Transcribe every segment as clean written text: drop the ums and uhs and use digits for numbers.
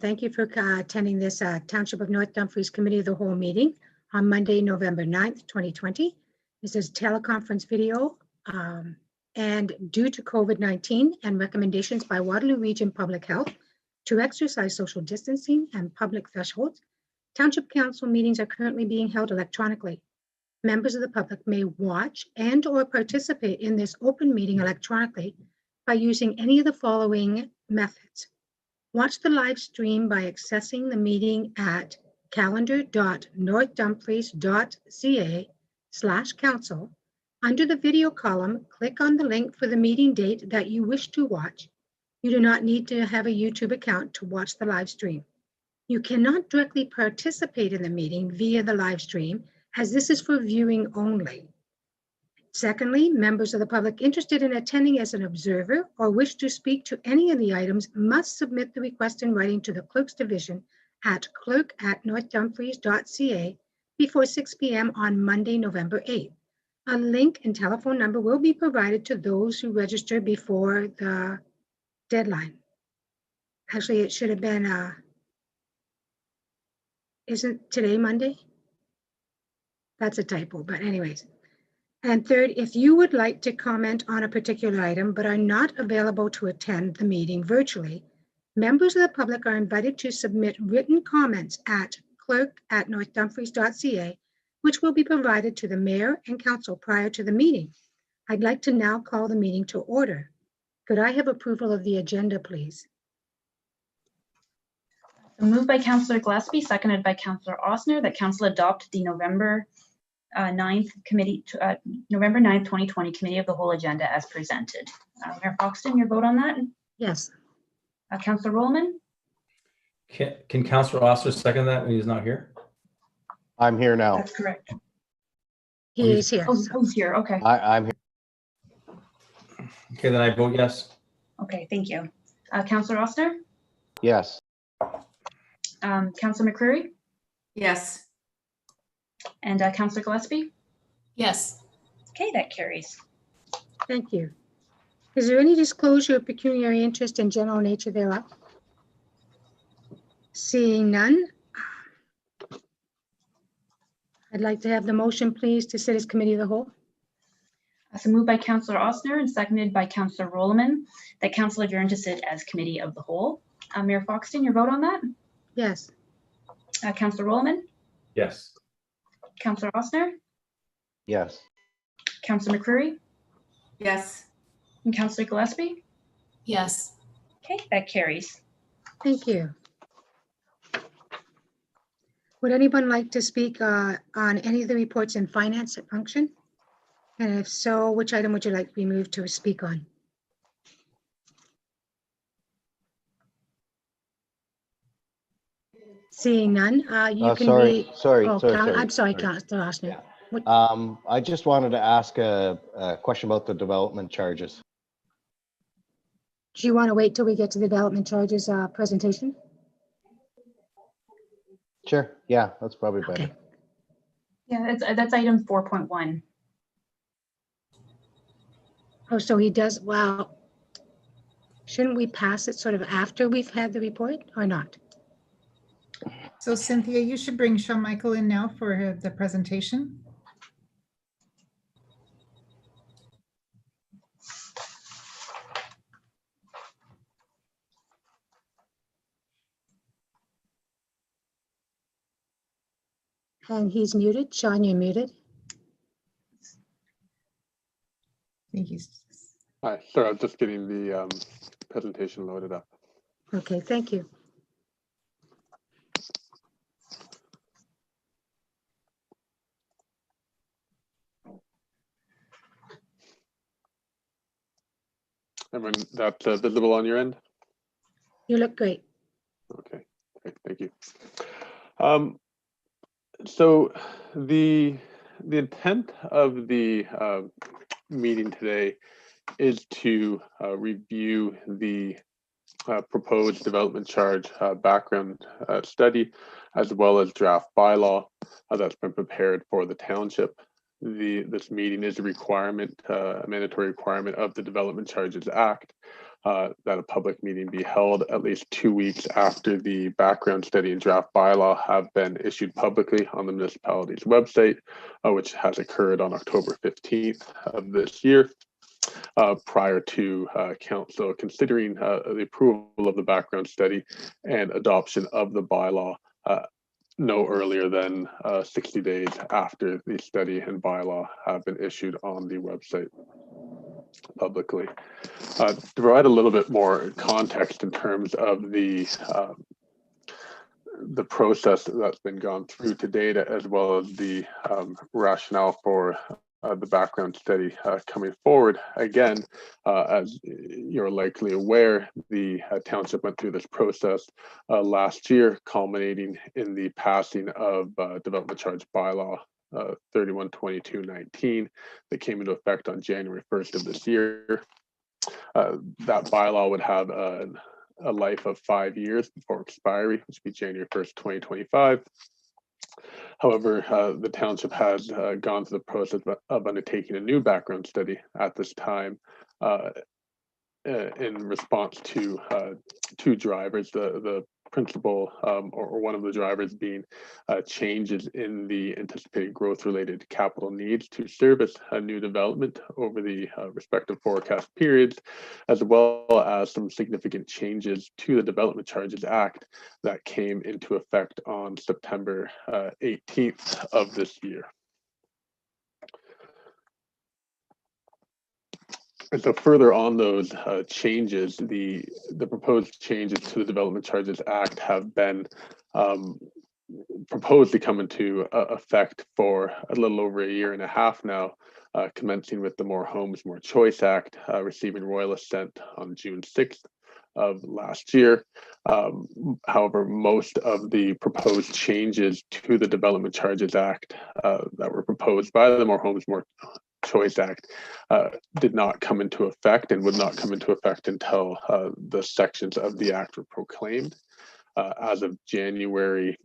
Thank you for attending this Township of North Dumfries Committee of the Whole meeting on Monday, November 9th, 2020. This is teleconference video, and due to COVID-19 and recommendations by Waterloo Region Public Health to exercise social distancing and public thresholds, Township Council meetings are currently being held electronically. Members of the public may watch and or participate in this open meeting electronically by using any of the following methods. Watch the live stream by accessing the meeting at calendar.northdumfries.ca/council. Under the video column, click on the link for the meeting date that you wish to watch. You do not need to have a YouTube account to watch the live stream. You cannot directly participate in the meeting via the live stream, as this is for viewing only. Secondly, members of the public interested in attending as an observer or wish to speak to any of the items must submit the request in writing to the Clerk's Division at clerk@northdumfries.ca before 6 p.m. on Monday, November 8th. A link and telephone number will be provided to those who register before the deadline. Actually, it should have been, isn't today Monday? That's a typo, but anyways. And third, if you would like to comment on a particular item but are not available to attend the meeting virtually, members of the public are invited to submit written comments at clerk@northdumfries.ca, which will be provided to the mayor and council prior to the meeting. I'd like to now call the meeting to order. Could I have approval of the agenda, please? Moved by Councillor Gillespie, seconded by Councillor Osner, that Council adopt the November 9th, 2020 Committee of the Whole agenda as presented. Mayor Foxton, your vote on that? Yes. Councillor Rollman? Can Councillor Osler second that when he's not here? I'm here now. That's correct. He is here. Oh, who's here? Okay. I'm here. Okay, then I vote yes. Okay, thank you. Councillor Osner? Yes. Councillor McCreary? Yes. And Councillor Gillespie? Yes. Okay, that carries. Thank you. Is there any disclosure of pecuniary interest and general nature thereof? Seeing none, I'd like to have the motion, please, to sit as Committee of the Whole. So moved by Councillor Osner and seconded by Councillor Rollman, that Council adjourn to sit as Committee of the Whole. Mayor Foxton, your vote on that? Yes. Councillor Rollman? Yes. Councillor Osner? Yes. Councillor McCreary? Yes. And Councillor Gillespie? Yes. Okay, that carries. Thank you. Would anyone like to speak on any of the reports in finance at function? And if so, which item would you like to be moved to speak on? Seeing none, you can Sorry, be. sorry, Oh, sorry, I'm sorry, sorry. Councillor Osner. I just wanted to ask a question about the development charges. Do you want to wait till we get to the development charges presentation? Sure. Yeah, that's probably better. Okay. Yeah, that's item 4.1. Oh, so he does, well, shouldn't we pass it sort of after we've had the report or not? So Cynthia, you should bring Sean Michael in now for the presentation. And he's muted. Sean, you're muted. I think he's. Hi, sorry, I'm just getting the presentation loaded up. Okay, thank you. Everyone, that's visible on your end? You look great. Okay, great, thank you. So the intent of the meeting today is to review the proposed development charge background study, as well as draft bylaw that's been prepared for the township. This meeting is a requirement, a mandatory requirement of the Development Charges Act. that a public meeting be held at least 2 weeks after the background study and draft bylaw have been issued publicly on the municipality's website, which has occurred on October 15th of this year. Prior to council considering the approval of the background study and adoption of the bylaw no earlier than 60 days after the study and bylaw have been issued on the website publicly. To provide a little bit more context in terms of the process that's been gone through to date, as well as the rationale for the background study coming forward. Again, as you're likely aware, the township went through this process last year, culminating in the passing of development charge bylaw 312219 that came into effect on January 1st of this year. That bylaw would have a life of 5 years before expiry, which would be January 1st, 2025. However, the township has gone through the process of undertaking a new background study at this time in response to two drivers. The principal or one of the drivers being changes in the anticipated growth related capital needs to service a new development over the respective forecast periods, as well as some significant changes to the Development Charges Act that came into effect on September 18th of this year. And so further on those changes, the proposed changes to the Development Charges Act have been proposed to come into effect for a little over a year and a half now, commencing with the More Homes, More Choice Act, receiving royal assent on June 6th of last year. However, most of the proposed changes to the Development Charges Act that were proposed by the More Homes, More Choice Act did not come into effect and would not come into effect until the sections of the act were proclaimed. As of January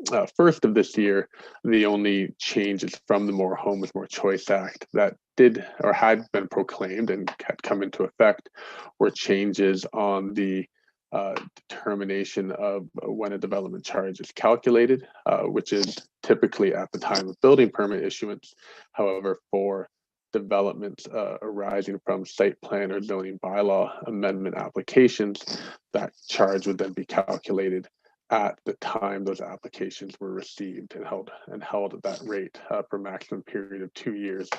1st of this year, the only changes from the More Homes, More Choice Act that did or had been proclaimed and had come into effect were changes on the determination of when a development charge is calculated, which is typically at the time of building permit issuance. However, for developments arising from site plan or zoning bylaw amendment applications, that charge would then be calculated at the time those applications were received and held at that rate for a maximum period of 2 years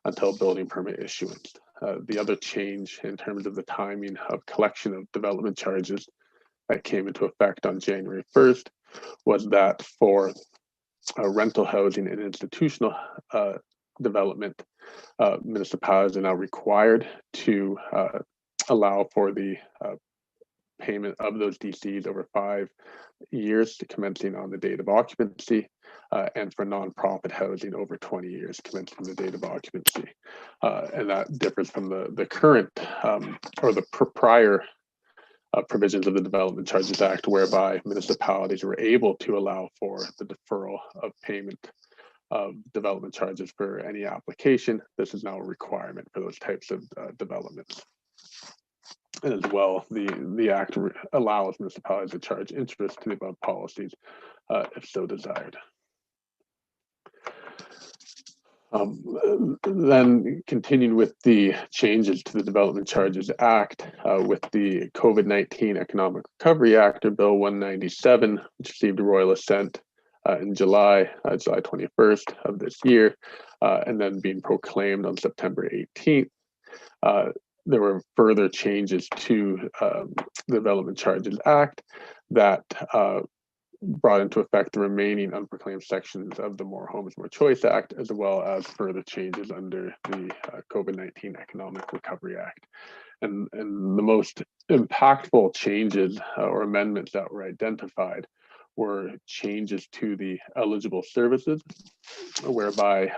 until building permit issuance. The other change in terms of the timing of collection of development charges that came into effect on January 1st was that for rental housing and institutional development, municipalities are now required to allow for the payment of those DCs over 5 years, commencing on the date of occupancy, and for nonprofit housing over 20 years, commencing on the date of occupancy. And that differs from the current or the prior provisions of the Development Charges Act, whereby municipalities were able to allow for the deferral of payment of development charges for any application. This is now a requirement for those types of developments. And as well, the act allows municipalities to charge interest to the above policies if so desired. Then continuing with the changes to the Development Charges Act with the COVID-19 Economic Recovery Act, or Bill 197, which received a royal assent in July 21st of this year, and then being proclaimed on September 18th. There were further changes to the Development Charges Act that brought into effect the remaining unproclaimed sections of the More Homes, More Choice Act, as well as further changes under the COVID-19 Economic Recovery Act. And the most impactful changes or amendments that were identified were changes to the eligible services, whereby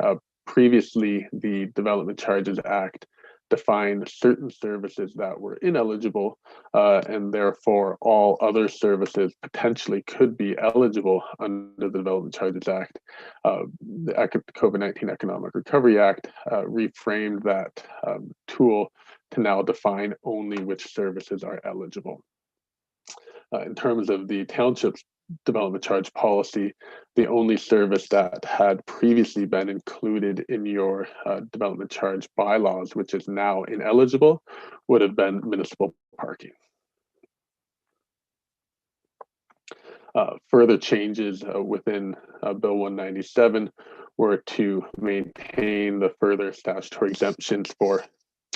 previously the Development Charges Act defined certain services that were ineligible, and therefore all other services potentially could be eligible under the Development Charges Act. The COVID-19 Economic Recovery Act reframed that tool to now define only which services are eligible. In terms of the township's development charge policy, the only service that had previously been included in your development charge bylaws, which is now ineligible, would have been municipal parking. Further changes within Bill 197 were to maintain the further statutory exemptions for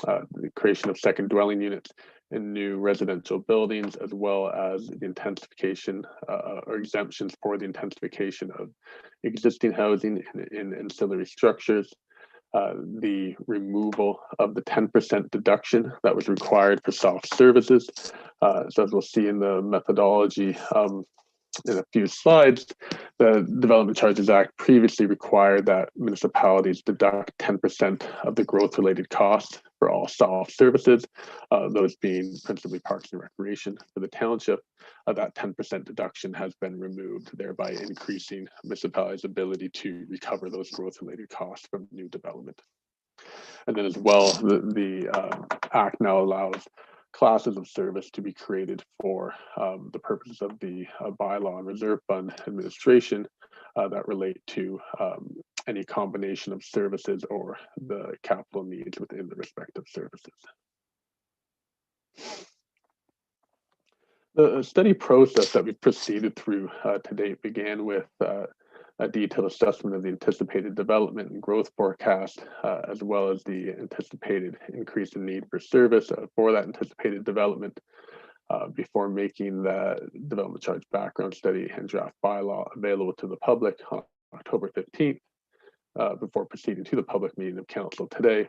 the creation of second dwelling units in new residential buildings, as well as the intensification or exemptions for the intensification of existing housing in ancillary structures. The removal of the 10% deduction that was required for soft services. So as we'll see in the methodology in a few slides, the Development Charges Act previously required that municipalities deduct 10% of the growth-related costs for all soft services, those being principally parks and recreation for the township. That 10% deduction has been removed, thereby increasing municipalities' ability to recover those growth-related costs from new development. And then as well, the Act now allows classes of service to be created for the purposes of the bylaw and reserve fund administration that relate to any combination of services or the capital needs within the respective services. The study process that we proceeded through to date began with a detailed assessment of the anticipated development and growth forecast, as well as the anticipated increase in need for service for that anticipated development, before making the development charge background study and draft bylaw available to the public on October 15th, before proceeding to the public meeting of council today,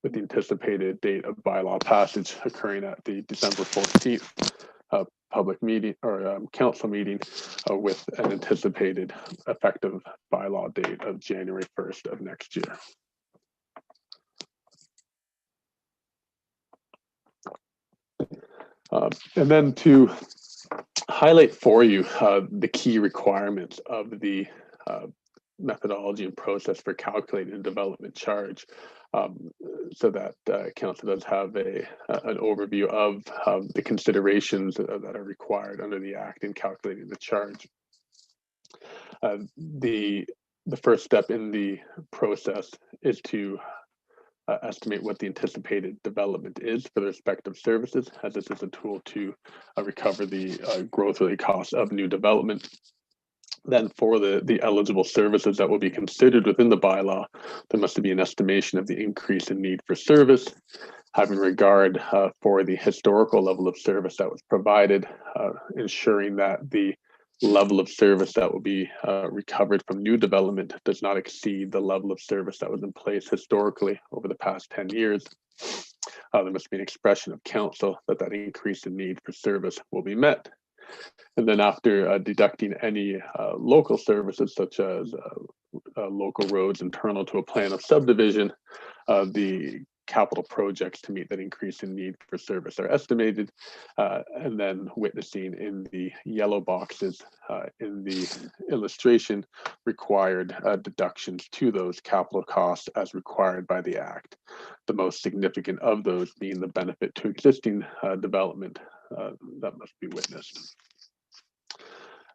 with the anticipated date of bylaw passage occurring at the December 14th public meeting or council meeting, with an anticipated effective bylaw date of January 1st of next year. And then to highlight for you the key requirements of the methodology and process for calculating a development charge, so that council does have an overview of the considerations that are required under the Act in calculating the charge. The first step in the process is to estimate what the anticipated development is for the respective services, as this is a tool to recover the growth-related costs of new development. Then for the eligible services that will be considered within the bylaw, there must be an estimation of the increase in need for service, having regard for the historical level of service that was provided, ensuring that the level of service that will be recovered from new development does not exceed the level of service that was in place historically over the past 10 years. There must be an expression of council that that increase in need for service will be met. And then after deducting any local services, such as local roads internal to a plan of subdivision, the capital projects to meet that increase in need for service are estimated, and then witnessing in the yellow boxes in the illustration required deductions to those capital costs as required by the Act. The most significant of those being the benefit to existing development that must be witnessed.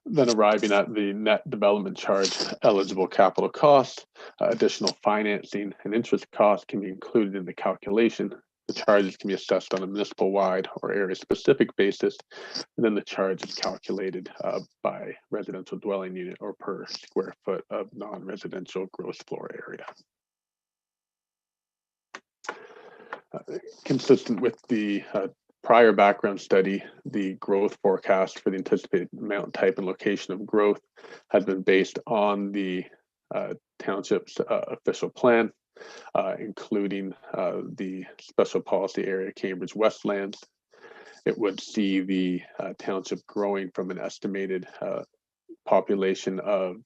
Then arriving at the net development charge eligible capital costs, additional financing and interest costs can be included in the calculation. The charges can be assessed on a municipal-wide or area-specific basis, and then the charge is calculated by residential dwelling unit or per square foot of non-residential gross floor area. Consistent with the prior background study, the growth forecast for the anticipated amount, type, and location of growth has been based on the township's official plan, including the special policy area Cambridge Westlands. It would see the township growing from an estimated population of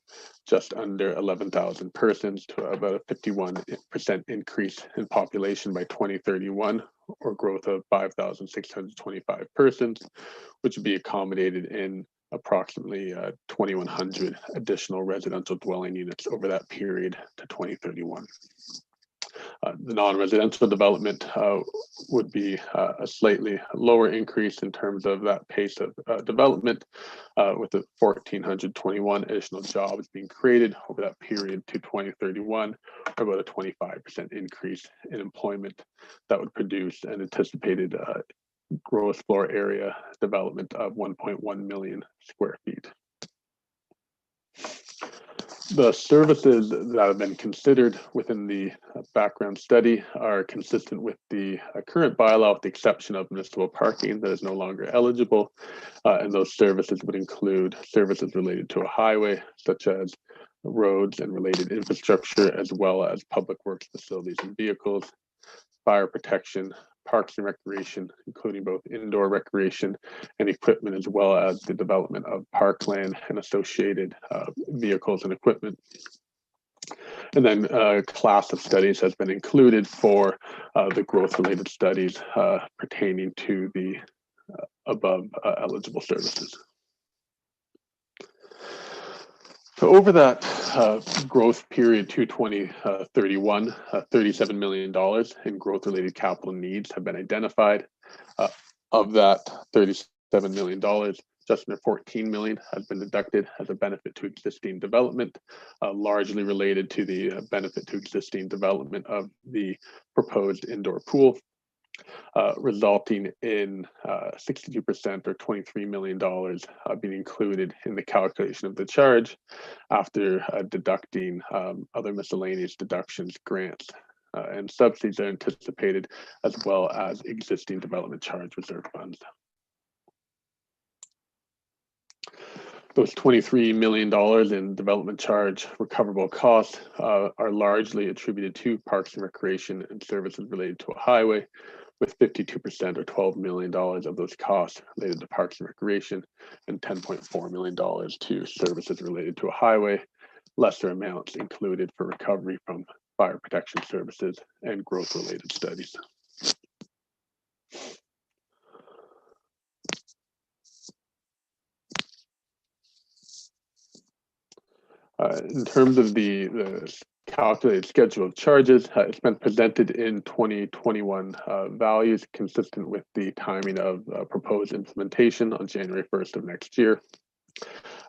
just under 11,000 persons to about a 51% increase in population by 2031, or growth of 5,625 persons, which would be accommodated in approximately 2,100 additional residential dwelling units over that period to 2031. The non-residential development would be a slightly lower increase in terms of that pace of development, with the 1,421 additional jobs being created over that period to 2031, or about a 25% increase in employment that would produce an anticipated gross floor area development of 1.1 million square feet. The services that have been considered within the background study are consistent with the current bylaw, with the exception of municipal parking that is no longer eligible. And those services would include services related to a highway, such as roads and related infrastructure, as well as public works facilities and vehicles, fire protection, parks and recreation, including both indoor recreation and equipment, as well as the development of parkland and associated vehicles and equipment. And then a class of studies has been included for the growth-related studies pertaining to the above eligible services. So over that growth period to 2031, $37 million in growth-related capital needs have been identified. Of that $37 million, just under $14 million has been deducted as a benefit to existing development, largely related to the benefit to existing development of the proposed indoor pool, resulting in 62% or $23 million being included in the calculation of the charge after deducting other miscellaneous deductions, grants, and subsidies are anticipated, as well as existing development charge reserve funds. Those $23 million in development charge recoverable costs are largely attributed to parks and recreation and services related to a highway, with 52% or $12 million of those costs related to parks and recreation, and $10.4 million to services related to a highway, lesser amounts included for recovery from fire protection services and growth related studies. In terms of the calculated schedule of charges, it's been presented in 2021 values consistent with the timing of proposed implementation on January 1st of next year.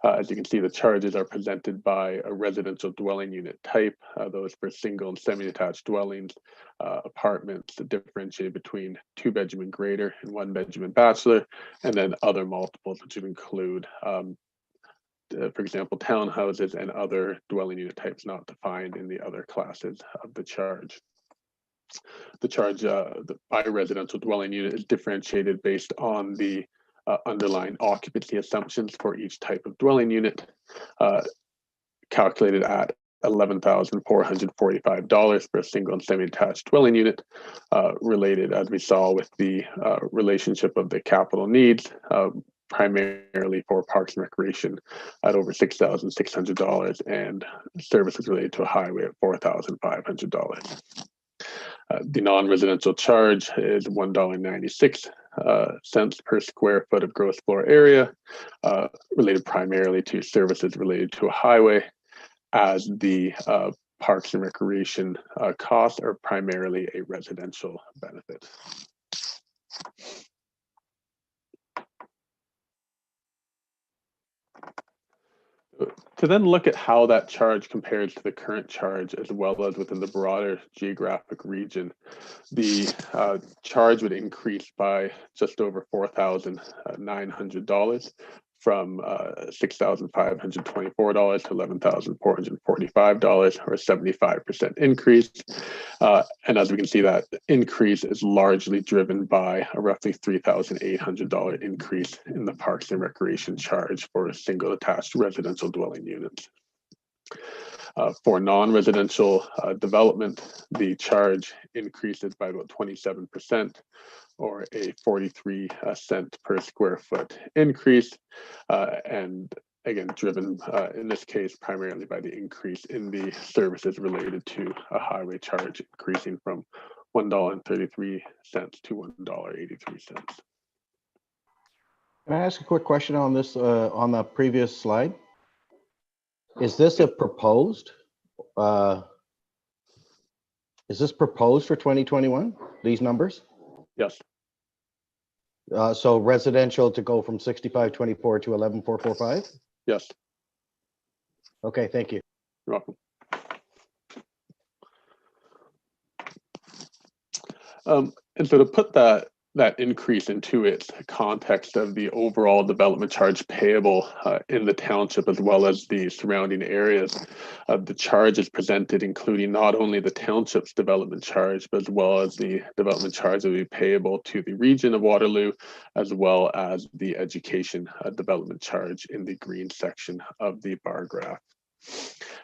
As you can see, the charges are presented by a residential dwelling unit type, those for single and semi-detached dwellings, apartments differentiated between 2-bedroom and greater and 1-bedroom and bachelor, and then other multiples, which would include for example, townhouses and other dwelling unit types not defined in the other classes of the charge. The charge by residential dwelling unit is differentiated based on the underlying occupancy assumptions for each type of dwelling unit, calculated at $11,445 for a single and semi-detached dwelling unit, related, as we saw, with the relationship of the capital needs, primarily for parks and recreation at over $6,600 and services related to a highway at $4,500. The non-residential charge is $1.96 per square foot of gross floor area, related primarily to services related to a highway, as the parks and recreation costs are primarily a residential benefit. To then look at how that charge compares to the current charge, as well as within the broader geographic region, the charge would increase by just over $4,900 from $6,524 to $11,445, or a 75% increase. And as we can see, that increase is largely driven by a roughly $3,800 increase in the parks and recreation charge for single attached residential dwelling units. For non-residential development, the charge increases by about 27%, or a 43 cent per square foot increase, and again, driven in this case primarily by the increase in the services related to a highway charge, increasing from $1.33 to $1.83. Can I ask a quick question on this, on the previous slide? Is this a proposed? Is this proposed for 2021, these numbers? Yes. So residential to go from 6524 to 11445? Yes. Okay, thank you. You're welcome. And so to put that increase into its context of the overall development charge payable in the township as well as the surrounding areas, the charge is presented including not only the township's development charge, but as well as the development charge that will be payable to the region of Waterloo, as well as the education development charge in the green section of the bar graph.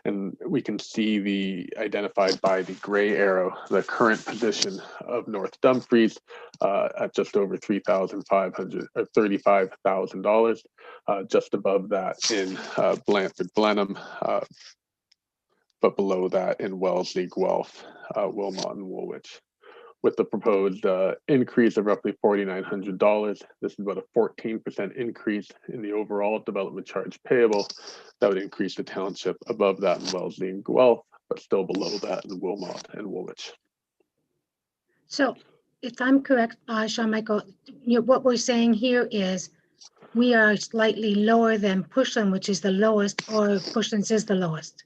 And we can see the identified by the gray arrow, the current position of North Dumfries at just over $35,000, just above that in Blanford Blenheim, but below that in Wellesley, Guelph, Wilmot, and Woolwich. With the proposed increase of roughly $4,900, this is about a 14% increase in the overall development charge payable. That would increase the township above that in Wellesley and Guelph, but still below that in Wilmot and Woolwich. So if I'm correct, Sean Michael, what we're saying here is we are slightly lower than Pushland, which is the lowest, or Pushlands is the lowest.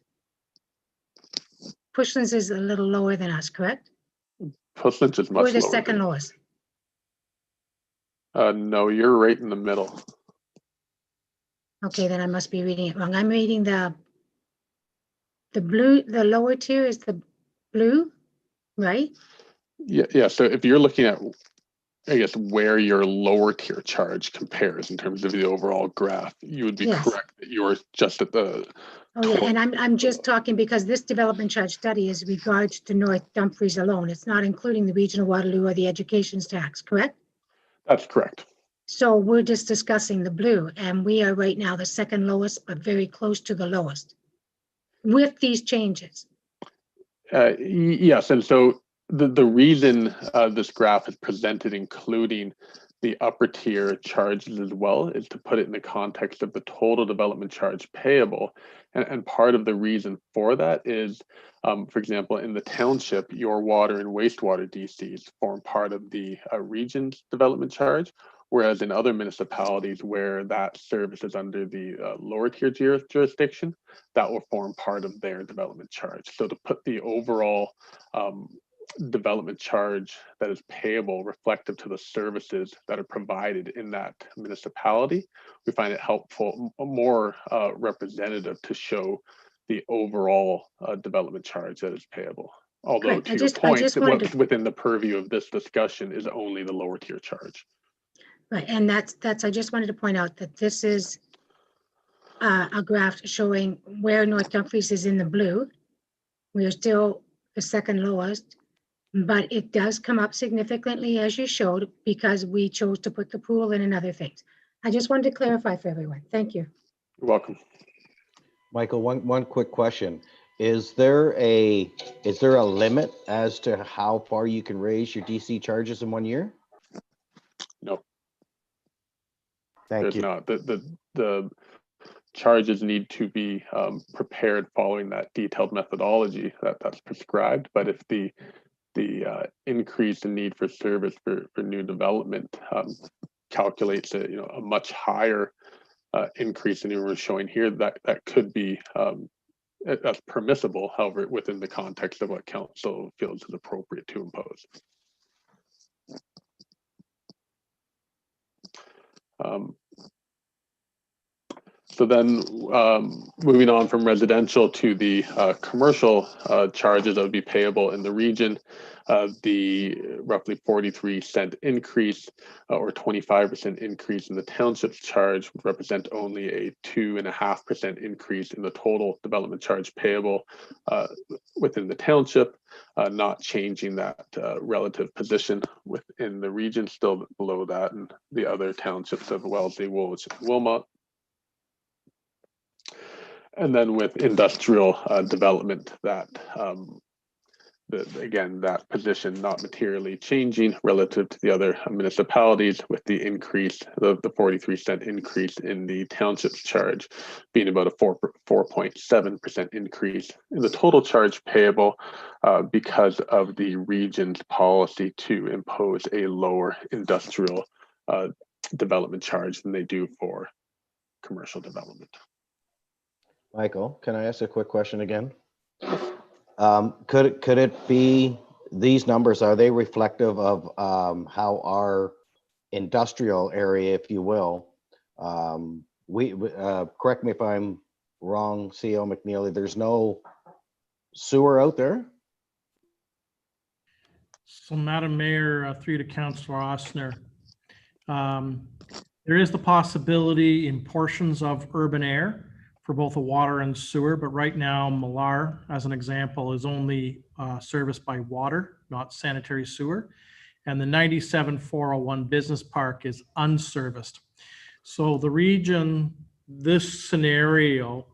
Pushlands is a little lower than us, correct? Pushlands is much We're the lower second than- lowest. No, you're right in the middle. Okay, then I must be reading it wrong. I'm reading the blue, the lower tier is the blue, right? Yeah. So if you're looking at, I guess, where your lower tier charge compares in terms of the overall graph, you would be Yes. correct that you're just at the. Oh, yeah, and I'm just talking because this development charge study is regards to North Dumfries alone. It's not including the regional Waterloo or the education's tax, correct? That's correct. So we're just discussing the blue, and we are right now the second lowest, but very close to the lowest with these changes. Yes, and so the reason this graph is presented, including the upper tier charges as well, is to put it in the context of the total development charge payable. And part of the reason for that is, for example, in the township, your water and wastewater DCs form part of the region's development charge, whereas in other municipalities where that service is under the lower tier jurisdiction, that will form part of their development charge. So to put the overall development charge that is payable reflective to the services that are provided in that municipality, we find it helpful, more representative to show the overall development charge that is payable. Although Correct. to your point, what's to- within the purview of this discussion is only the lower tier charge. Right, and that's, I just wanted to point out that this is a graph showing where North Dumfries is in the blue. We are still the second lowest, but it does come up significantly as you showed because we chose to put the pool in and other things. I just wanted to clarify for everyone. Thank you. You're welcome. Michael, one quick question. Is there a limit as to how far you can raise your DC charges in 1 year? No. Thank There's you. not. The charges need to be prepared following that detailed methodology that's prescribed. But if the increase in need for service for new development calculates a much higher increase than you were showing here, that could be that's permissible, however, within the context of what council feels is appropriate to impose. So then moving on from residential to the commercial charges that would be payable in the region, the roughly 43-cent increase or 25% increase in the township's charge would represent only a 2.5% increase in the total development charge payable within the township, not changing that relative position within the region, still below that and the other townships of Wellesley, Woolwich, and Wilmot. And then with industrial development, that again, that position not materially changing relative to the other municipalities, with the increase, the 43-cent increase in the township's charge being about a 4.7% increase in the total charge payable because of the region's policy to impose a lower industrial development charge than they do for commercial development. Michael, can I ask a quick question again? Could it be, these numbers, are they reflective of how our industrial area, if you will, correct me if I'm wrong, CEO McNeely, there's no sewer out there? So Madam Mayor, through to Councillor Osner, there is the possibility in portions of urban air for both a water and sewer, but right now Millar, as an example, is only serviced by water, not sanitary sewer. And the 97-401 Business Park is unserviced. So the region, this scenario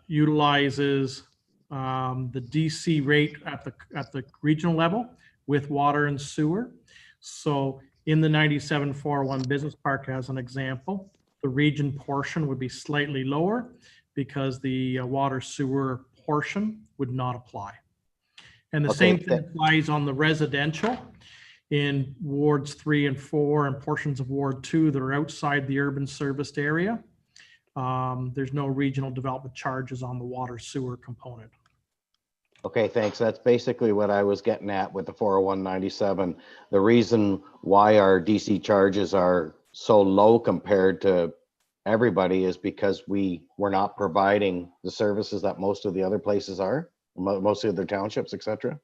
utilizes the D.C. rate at the regional level with water and sewer. So in the 97-401 Business Park, as an example, the region portion would be slightly lower because the water sewer portion would not apply. And the same thing applies on the residential in wards 3 and 4 and portions of ward 2 that are outside the urban serviced area. There's no regional development charges on the water sewer component. Okay, thanks. That's basically what I was getting at with the 401.97. The reason why our DC charges are so low compared to everybody is because we're not providing the services that most of the other places are, most of their townships, etc.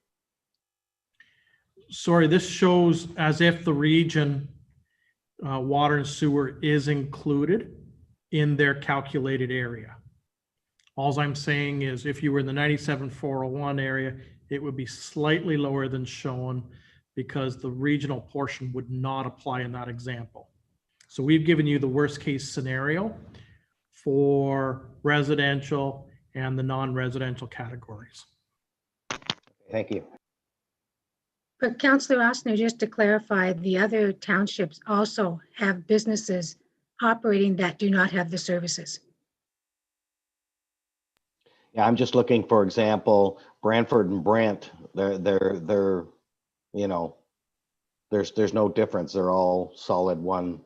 Sorry, this shows as if the region water and sewer is included in their calculated area. All I'm saying is if you were in the 97-401 area, it would be slightly lower than shown because the regional portion would not apply in that example. So we've given you the worst case scenario for residential and the non-residential categories. Thank you. But Councillor Osner, just to clarify, the other townships also have businesses operating that do not have the services. Yeah, I'm just looking, for example, Brantford and Brant, they're you know, there's no difference. They're all solid one.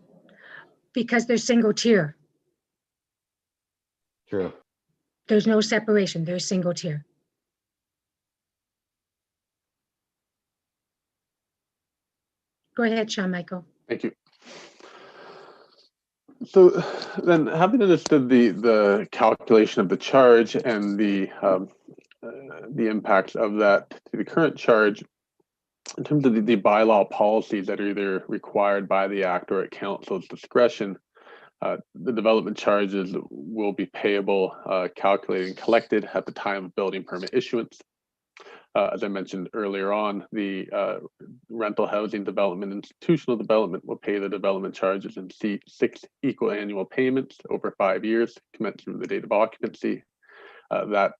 Because they're single tier. True. There's no separation. They're single tier. Go ahead, Sean Michael. Thank you. So then, having understood the calculation of the charge and the impacts of that to the current charge, in terms of the bylaw policies that are either required by the Act or at Council's discretion, the development charges will be payable, calculated and collected at the time of building permit issuance. As I mentioned earlier on, the rental housing development, institutional development will pay the development charges in 6 equal annual payments over 5 years, commencing from the date of occupancy. That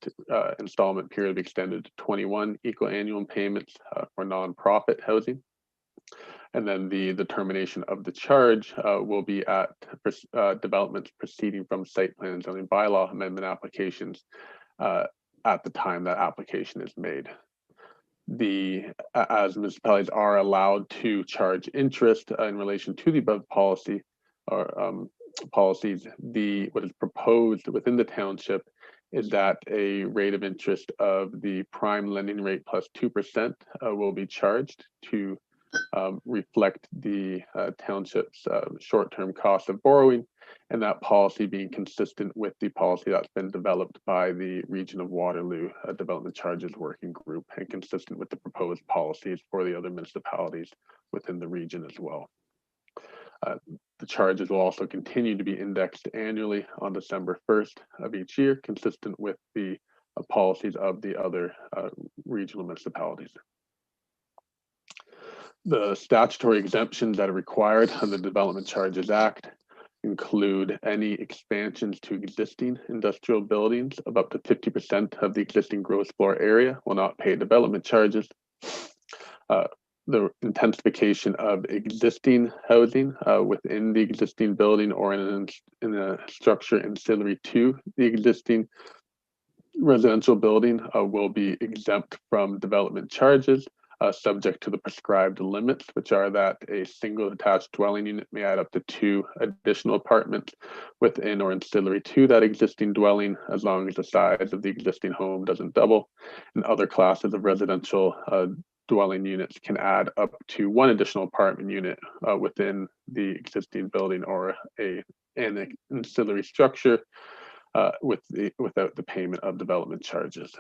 installment period extended to 21 equal annual payments for nonprofit housing. And then the determination of the charge will be at developments proceeding from site plan and zoning bylaw amendment applications at the time that application is made. As municipalities are allowed to charge interest in relation to the above policy or policies, what is proposed within the township is that a rate of interest of the prime lending rate plus 2% will be charged to reflect the township's short-term cost of borrowing, and that policy being consistent with the policy that's been developed by the Region of Waterloo Development Charges Working Group and consistent with the proposed policies for the other municipalities within the region as well. The charges will also continue to be indexed annually on December 1st of each year, consistent with the policies of the other regional municipalities. The statutory exemptions that are required under the Development Charges Act include any expansions to existing industrial buildings of up to 50% of the existing gross floor area will not pay development charges. The intensification of existing housing within the existing building or in a structure ancillary to the existing residential building will be exempt from development charges, subject to the prescribed limits, which are that a single detached dwelling unit may add up to 2 additional apartments within or ancillary to that existing dwelling, as long as the size of the existing home doesn't double. And other classes of residential dwelling units can add up to 1 additional apartment unit within the existing building or an ancillary structure without the payment of development charges.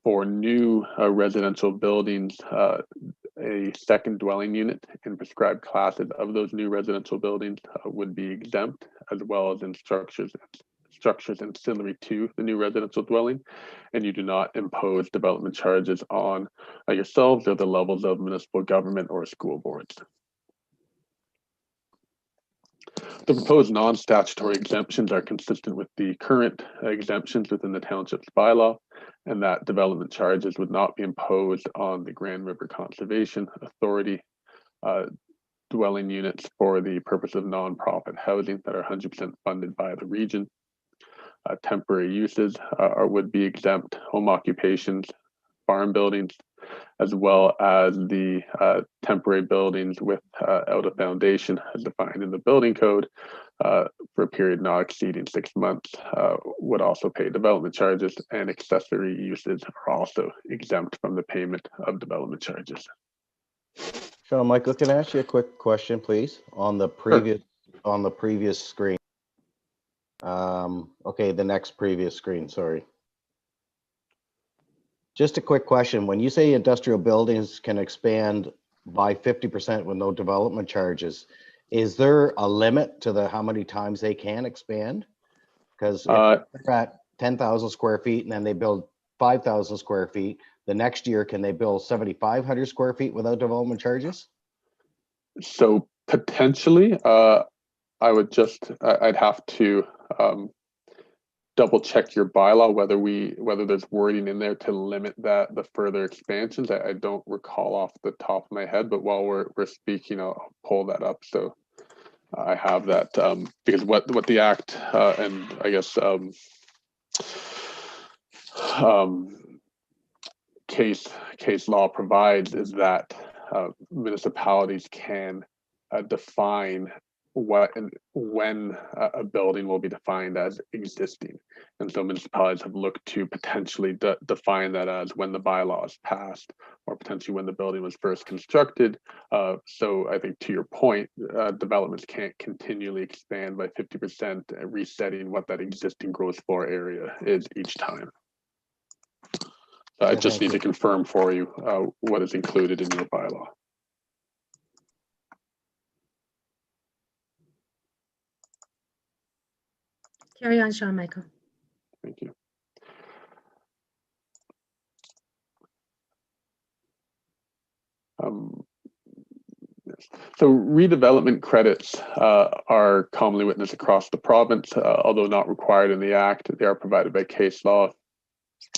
For new residential buildings, a second dwelling unit in prescribed classes of those new residential buildings would be exempt, as well as in structures ancillary to the new residential dwelling, and you do not impose development charges on yourselves or the levels of municipal government or school boards. The proposed non-statutory exemptions are consistent with the current exemptions within the township's bylaw, and that development charges would not be imposed on the Grand River Conservation Authority dwelling units for the purpose of nonprofit housing that are 100% funded by the region. Temporary uses would be exempt: home occupations, farm buildings, as well as the temporary buildings without a foundation as defined in the building code for a period not exceeding 6 months would also pay development charges, and accessory uses are also exempt from the payment of development charges. Sean Michael, can I ask you a quick question, please? On the previous screen. Okay, the next previous screen, sorry. Just a quick question. When you say industrial buildings can expand by 50% with no development charges, is there a limit to how many times they can expand? Because if they're at 10,000 square feet and then they build 5,000 square feet, the next year, can they build 7,500 square feet without development charges? So potentially, I'd have to double check your bylaw whether there's wording in there to limit the further expansions. I don't recall off the top of my head, but while we're speaking, I'll pull that up. So I have that because what the act and I guess case law provides is that municipalities can define what and when a building will be defined as existing, and so municipalities have looked to potentially define that as when the bylaw is passed or potentially when the building was first constructed. So I think to your point, developments can't continually expand by 50%, resetting what that existing gross floor area is each time. I just need to confirm for you what is included in your bylaw. Carry on, Sean Michael. Thank you. Yes. So redevelopment credits are commonly witnessed across the province, although not required in the Act. They are provided by case law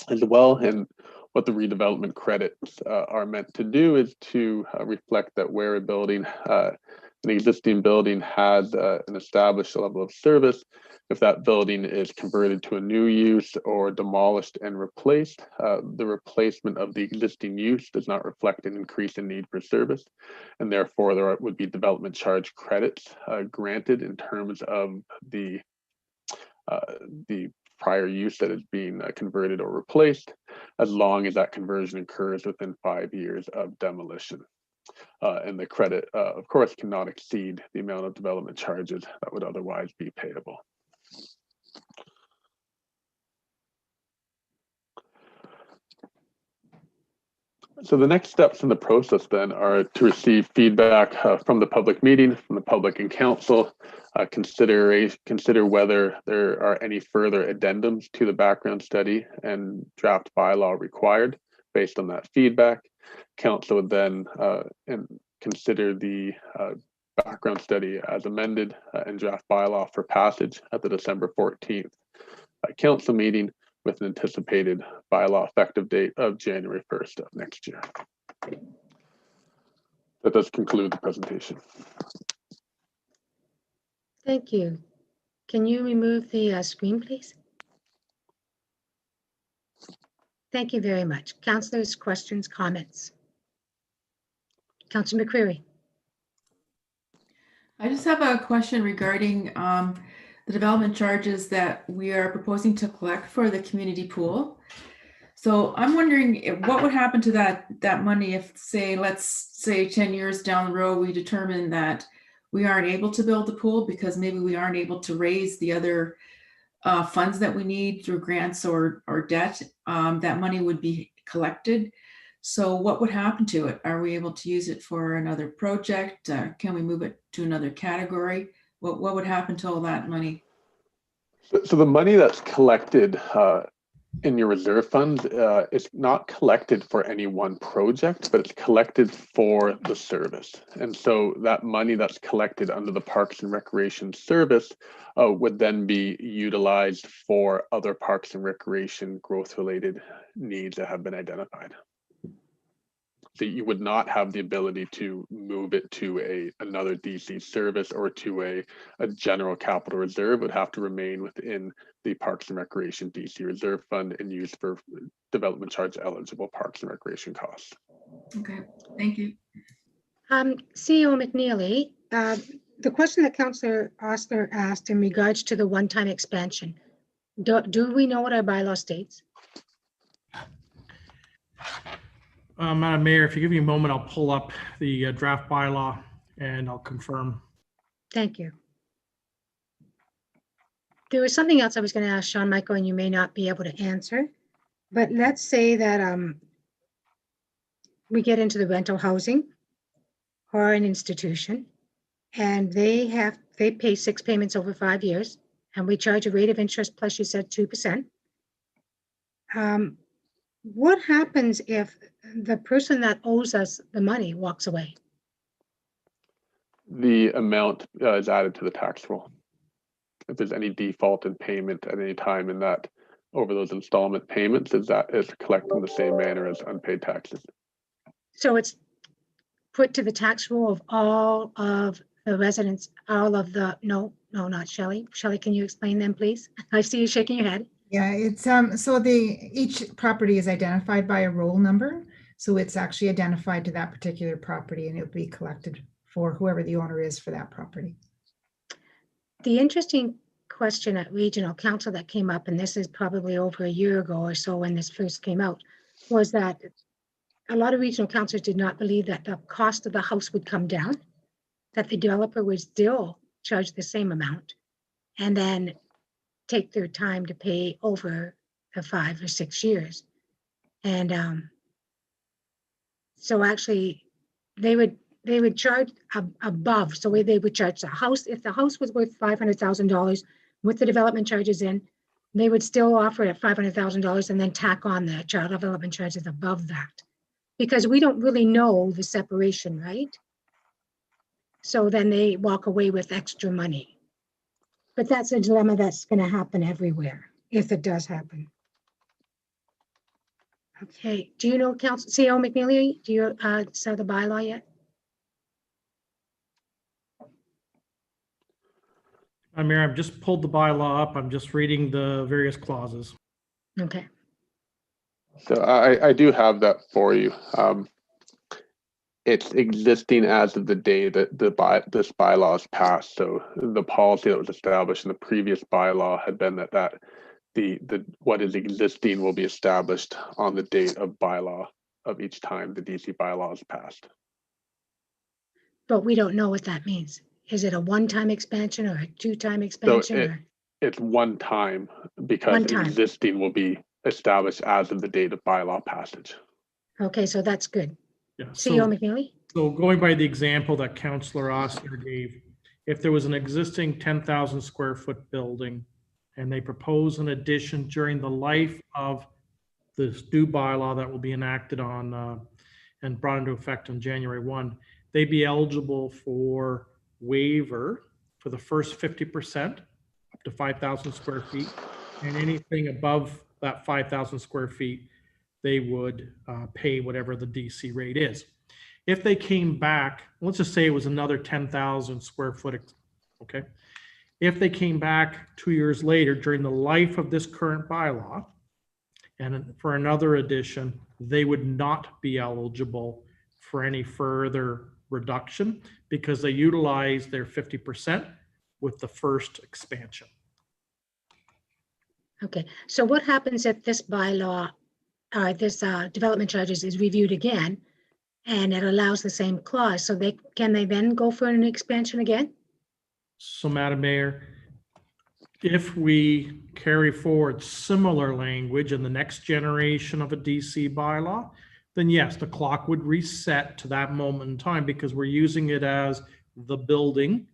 as well. And what the redevelopment credits are meant to do is to reflect that where a building, an existing building has an established level of service, if that building is converted to a new use or demolished and replaced, the replacement of the existing use does not reflect an increase in need for service, and therefore there would be development charge credits granted in terms of the prior use that is being converted or replaced, as long as that conversion occurs within 5 years of demolition. And the credit, of course, cannot exceed the amount of development charges that would otherwise be payable. So the next steps in the process then are to receive feedback from the public meeting, from the public and council, consider whether there are any further addendums to the background study and draft bylaw required based on that feedback. Council would then consider the background study as amended and draft bylaw for passage at the December 14th council meeting with an anticipated bylaw effective date of January 1st of next year. That does conclude the presentation. Thank you. Can you remove the screen, please? Thank you very much. Councillors, questions, comments? Councillor McCreary. I just have a question regarding the development charges that we are proposing to collect for the community pool. So I'm wondering what would happen to that money if, say, let's say 10 years down the road, we determine that we aren't able to build the pool because maybe we aren't able to raise the other funds that we need through grants or debt. That money would be collected. So what would happen to it? Are we able to use it for another project? Can we move it to another category? What would happen to all that money? So the money that's collected in your reserve fund is not collected for any one project, but it's collected for the service. And so that money that's collected under the Parks and Recreation service would then be utilized for other Parks and Recreation growth related needs that have been identified. So you would not have the ability to move it to another DC service or to a general capital reserve. It would have to remain within the Parks and Recreation DC Reserve Fund and used for development charge eligible Parks and Recreation costs. Okay, thank you. CEO McNeely, the question that Councillor Osler asked in regards to the one-time expansion, do we know what our bylaw states? Madam Mayor, if you give me a moment, I'll pull up the draft bylaw and I'll confirm. Thank you. There was something else I was going to ask Sean Michael, and you may not be able to answer, but let's say that we get into the rental housing or an institution and they pay 6 payments over 5 years and we charge a rate of interest plus, you said, 2%. What happens if the person that owes us the money walks away? The amount is added to the tax roll. If there's any default in payment at any time in that over those installment payments, is collected in the same manner as unpaid taxes. So it's put to the tax roll of all of the residents, all of the, no, not Shelley. Shelley, can you explain them, please? I see you shaking your head. Yeah, it's so each property is identified by a roll number. So it's actually identified to that particular property and it'll be collected for whoever the owner is for that property. The interesting question at Regional Council that came up, and this is probably over a year ago or so when this first came out, was that a lot of regional councils did not believe that the cost of the house would come down, that the developer would still charge the same amount and then take their time to pay over the 5 or 6 years. And so actually they would charge above. So they would charge the house, if the house was worth $500,000 with the development charges in, they would still offer it at $500,000 and then tack on the child development charges above that. Because we don't really know the separation, right? So then they walk away with extra money. But that's a dilemma that's going to happen everywhere, if it does happen. Okay, do you know, CEO McNeely, do you saw the bylaw yet? Mayor, I've just pulled the bylaw up. I'm just reading the various clauses. Okay. So I do have that for you. It's existing as of the day that this bylaw is passed. So the policy that was established in the previous bylaw had been that what is existing will be established on the date of bylaw of each time the DC bylaw is passed. But we don't know what that means. Is it a one-time expansion or a two-time expansion? So it's one time because existing will be established as of the date of bylaw passage. Okay, so that's good. Yeah. CEO McNeely? So going by the example that Councillor Osler gave, if there was an existing 10,000 square foot building and they propose an addition during the life of this new bylaw that will be enacted on and brought into effect on January 1, they'd be eligible for waiver for the first 50% up to 5,000 square feet, and anything above that 5,000 square feet, they would pay whatever the DC rate is. If they came back, let's just say it was another 10,000 square foot, okay? If they came back 2 years later during the life of this current bylaw, and for another addition, they would not be eligible for any further reduction because they utilized their 50% with the first expansion. Okay, so what happens if this bylaw, this development charges is reviewed again and it allows the same clause? So can they then go for an expansion again? So, Madam Mayor, if we carry forward similar language in the next generation of a DC bylaw, then yes, the clock would reset to that moment in time because we're using it as the building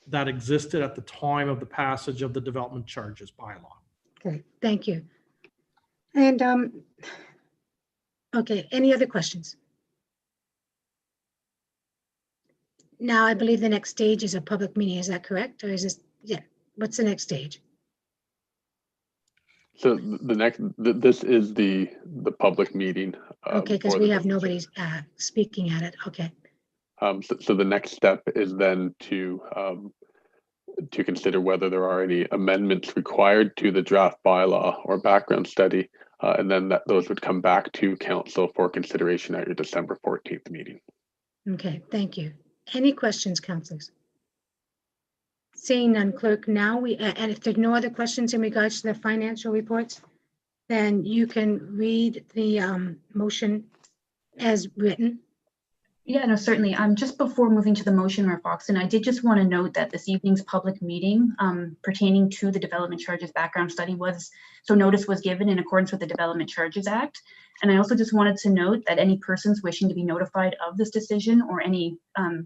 that existed at the time of the passage of the development charges bylaw. Okay, thank you. And okay, any other questions? Now, I believe the next stage is a public meeting. Is that correct? Or is this, yeah, what's the next stage? So this is the public meeting. Okay, because for we the have nobody development speaking at it. Okay, charge. So the next step is then to consider whether there are any amendments required to the draft bylaw or background study, and then those would come back to council for consideration at your December 14th meeting. okay, thank you. Any questions, councillors? Seeing none, clerk, now and if there's no other questions in regards to the financial reports, then you can read the motion as written. Yeah, no, certainly. Just before moving to the motion, Mayor Foxton, I did just want to note that this evening's public meeting pertaining to the development charges background study notice was given in accordance with the Development Charges Act. And I also just wanted to note that any persons wishing to be notified of this decision or any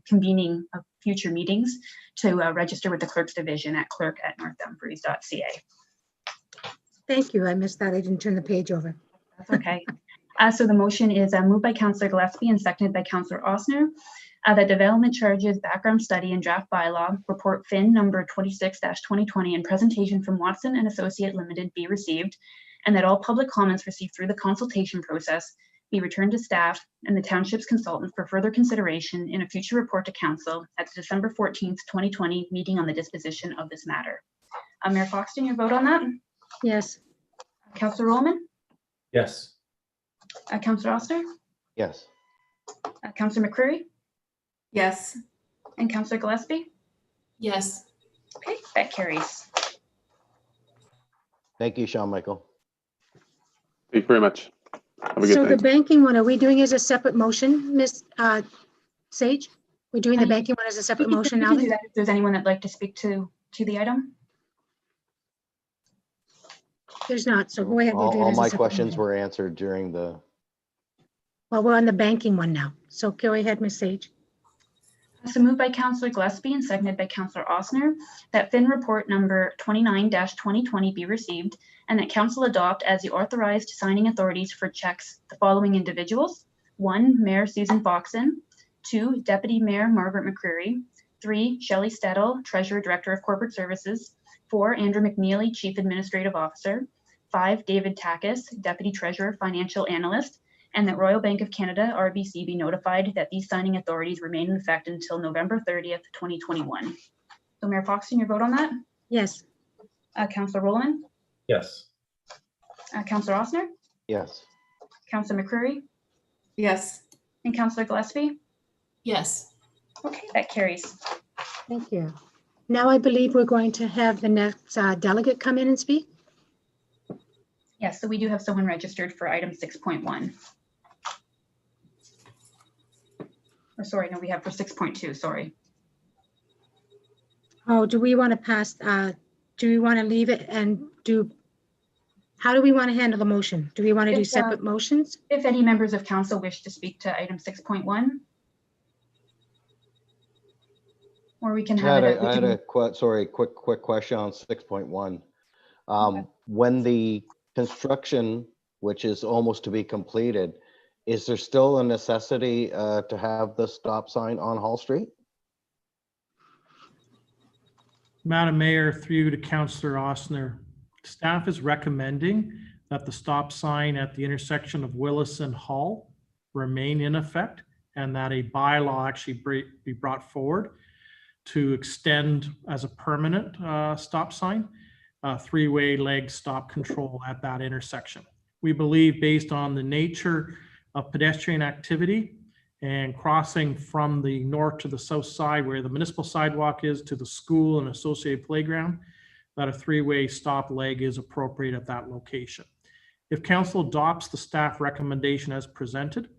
convening of future meetings to register with the clerk's division at clerk@northdumfries.ca. Thank you. I missed that. I didn't turn the page over. That's okay. So the motion is moved by Councillor Gillespie and seconded by Councillor Osner. The development charges background study and draft bylaw report FIN number 26-2020 and presentation from Watson and Associate Limited be received, and that all public comments received through the consultation process be returned to staff and the township's consultant for further consideration in a future report to council at the December 14th, 2020 meeting on the disposition of this matter. Mayor Foxton, your vote on that? Yes. Councillor Rollman? Yes. Councillor Oster? Yes. Councillor McCreary? Yes. And Councillor Gillespie? Yes. Okay, that carries. Thank you, Sean Michael. Thank you very much. Have a good So night. the banking one, are we doing as a separate motion, Ms. Sage? We're doing the banking one as a separate motion now? We can do that if there's anyone that'd like to speak to the item. There's not, so go ahead. We'll do it All as a my separate questions motion. were answered during the, Well, we're on the banking one now. So go ahead, Ms. Sage. So moved by Councillor Gillespie and seconded by Councillor Osner that FIN report number 29-2020 be received and that council adopt as the authorized signing authorities for checks the following individuals: 1, Mayor Susan Foxon; 2, Deputy Mayor Margaret McCreary; 3, Shelley Stedel, Treasurer Director of Corporate Services; 4, Andrew McNeely, Chief Administrative Officer; 5, David Takis, Deputy Treasurer, Financial Analyst; and that Royal Bank of Canada, RBC, be notified that these signing authorities remain in effect until November 30th, 2021. So Mayor Foxton, your vote on that? Yes. Councillor Rollman? Yes. Councillor Osner? yes. Councillor McCreary? Yes. And Councillor Gillespie? Yes. Okay, that carries. Thank you. Now I believe we're going to have the next delegate come in and speak. Yes, so we do have someone registered for item 6.1. Or sorry, no, we have for 6.2, sorry. Oh, do we want to pass, do we want to leave it and do, how do we want to handle the motion? Do we want to do If, separate motions? If any members of council wish to speak to item 6.1, or we can have it. I had a quick question on 6.1. Okay. When the construction, which is almost to be completed, is there still a necessity to have the stop sign on Hall Street? Madam Mayor, through you to Councillor Osner, staff is recommending that the stop sign at the intersection of Willis and Hull remain in effect, and that a bylaw actually be brought forward to extend as a permanent stop sign, three-way leg stop control at that intersection. We believe, based on the nature of pedestrian activity and crossing from the north to the south side where the municipal sidewalk is to the school and associated playground, that a three-way stop leg is appropriate at that location. If council adopts the staff recommendation as presented,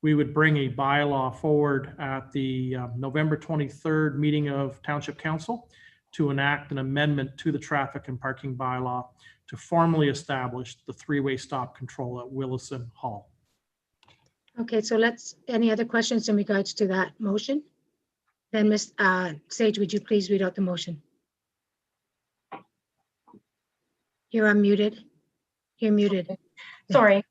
we would bring a bylaw forward at the November 23rd meeting of Township Council to enact an amendment to the traffic and parking bylaw to formally establish the three-way stop control at Willison Hall. Okay, so any other questions in regards to that motion? Then Ms. Sage, would you please read out the motion? You're unmuted. You're muted. Sorry.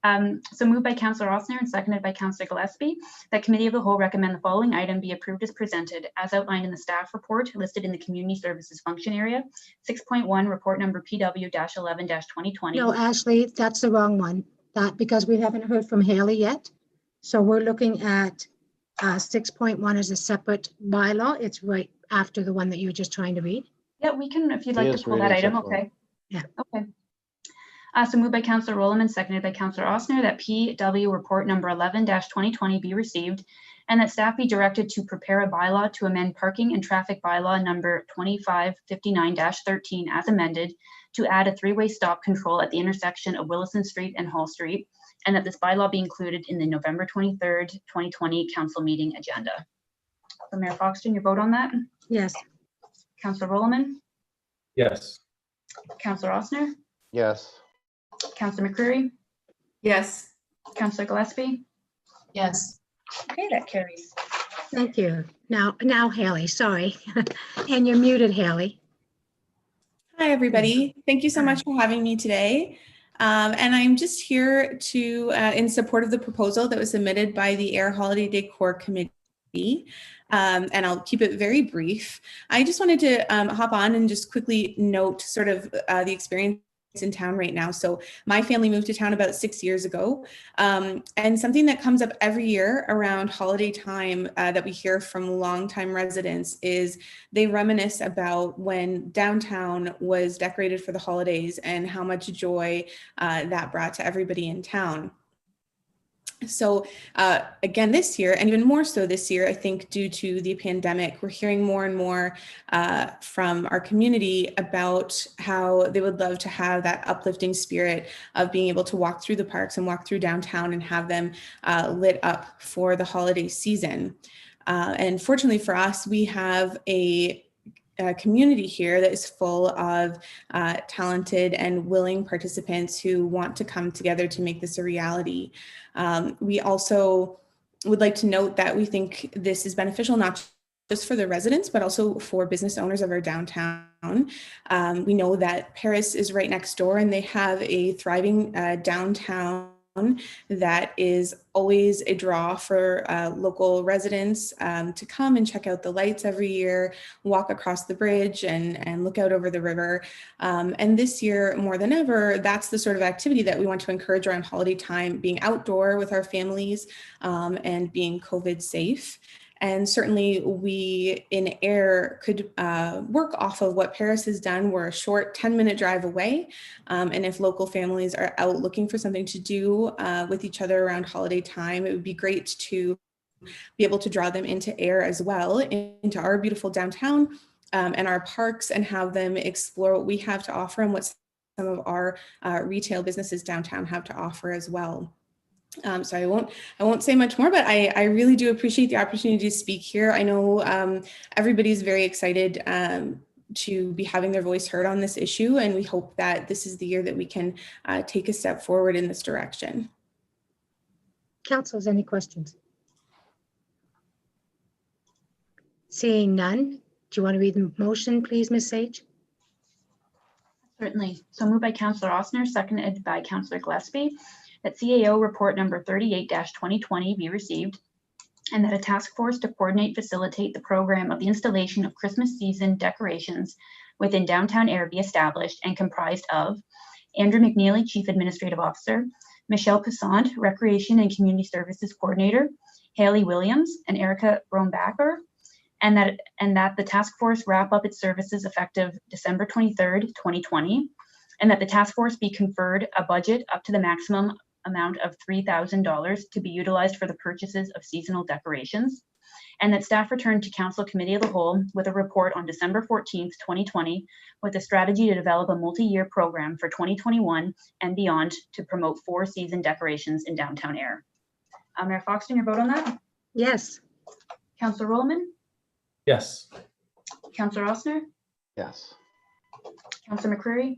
So moved by Councillor Osner and seconded by Councillor Gillespie, that Committee of the Whole recommend the following item be approved as presented, as outlined in the staff report listed in the Community Services Function Area, 6.1, report number PW-11-2020. No, Ashley, that's the wrong one. Because we haven't heard from Haley yet. So we're looking at 6.1 as a separate bylaw. It's right after the one that you were just trying to read. Yeah, we can, if you'd like Yes, to pull that reading item. 6.1. Okay. Yeah. Okay. So moved by Councillor Rowland, seconded by Councillor Osner, that PW report number 11-2020 be received, and that staff be directed to prepare a bylaw to amend parking and traffic bylaw number 2559-13 as amended to add a three-way stop control at the intersection of Willison Street and Hall Street, and that this bylaw be included in the November 23rd, 2020 council meeting agenda. So Mayor Foxton, your vote on that? Yes. Councillor Rowland, Yes. Councillor Osner, Yes. Councillor McCreary, Yes. Councillor Gillespie. Yes. Okay, that carries. Thank you. Now Haley, sorry. And you're muted, Haley. Hi, everybody. Thank you so much for having me today. And I'm just here to, in support of the proposal that was submitted by the Air Holiday Decor Committee. And I'll keep it very brief. I just wanted to hop on and just quickly note sort of the experience in town right now. So my family moved to town about 6 years ago. And something that comes up every year around holiday time that we hear from longtime residents is they reminisce about when downtown was decorated for the holidays and how much joy that brought to everybody in town. So again, this year, and even more so this year, I think due to the pandemic, we're hearing more and more from our community about how they would love to have that uplifting spirit of being able to walk through the parks and walk through downtown and have them lit up for the holiday season. And fortunately for us, we have a community here that is full of talented and willing participants who want to come together to make this a reality. We also would like to note that we think this is beneficial not just for the residents, but also for business owners of our downtown. We know that Paris is right next door and they have a thriving downtown that is always a draw for local residents to come and check out the lights every year, walk across the bridge and look out over the river. And this year, more than ever, that's the sort of activity that we want to encourage around holiday time, being outdoor with our families and being COVID safe. And certainly we in AIR could work off of what Paris has done. We're a short 10-minute drive away. And if local families are out looking for something to do with each other around holiday time, it would be great to be able to draw them into AIR as well, into our beautiful downtown and our parks, and have them explore what we have to offer and what some of our retail businesses downtown have to offer as well. So I won't say much more, but I really do appreciate the opportunity to speak here. I know everybody's very excited to be having their voice heard on this issue, and we hope that this is the year that we can take a step forward in this direction. Councilors, any questions? Seeing none, do you want to read the motion, please, Ms. Sage? Certainly. So moved by Councillor Osner, seconded by Councillor Gillespie, that CAO report number 38-2020 be received, and that a task force to coordinate, facilitate the program of the installation of Christmas season decorations within downtown Air be established and comprised of Andrew McNeely, Chief Administrative Officer, Michelle Passant, Recreation and Community Services Coordinator, Haley Williams, and Erica Brombacher, and that the task force wrap up its services effective December 23rd, 2020, and that the task force be conferred a budget up to the maximum amount of $3,000 to be utilized for the purchases of seasonal decorations, and that staff return to Council Committee of the Whole with a report on December 14th, 2020, with a strategy to develop a multi-year program for 2021 and beyond to promote 4-season decorations in downtown Air. Mayor Foxton, your vote on that? Yes. Councillor Rollman? Yes. Councillor Osner? Yes. Councillor McCreary?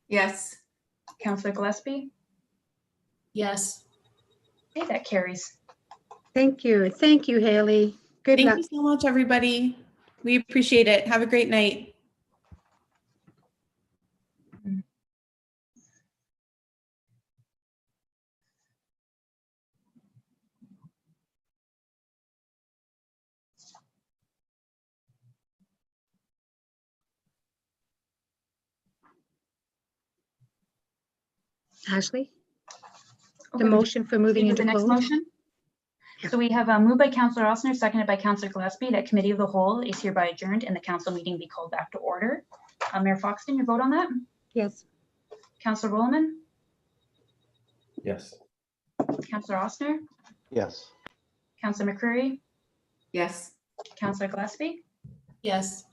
Yes. Councillor Gillespie? Yes. Okay, that carries. Thank you. Thank you, Haley. Good Thank luck. you so much, everybody. We appreciate it. Have a great night. Ashley, the Okay, motion for moving proceed with into the next closed. motion. Yeah. So we have moved by Councillor Osner, seconded by Councillor Gillespie, that Committee of the Whole is hereby adjourned and the council meeting be called back to order. Mayor Foxton, your vote on that? Yes. Councillor Rollman? Yes. Councillor Osner? Yes. Councillor McCreary? Yes. Councillor Gillespie? Yes.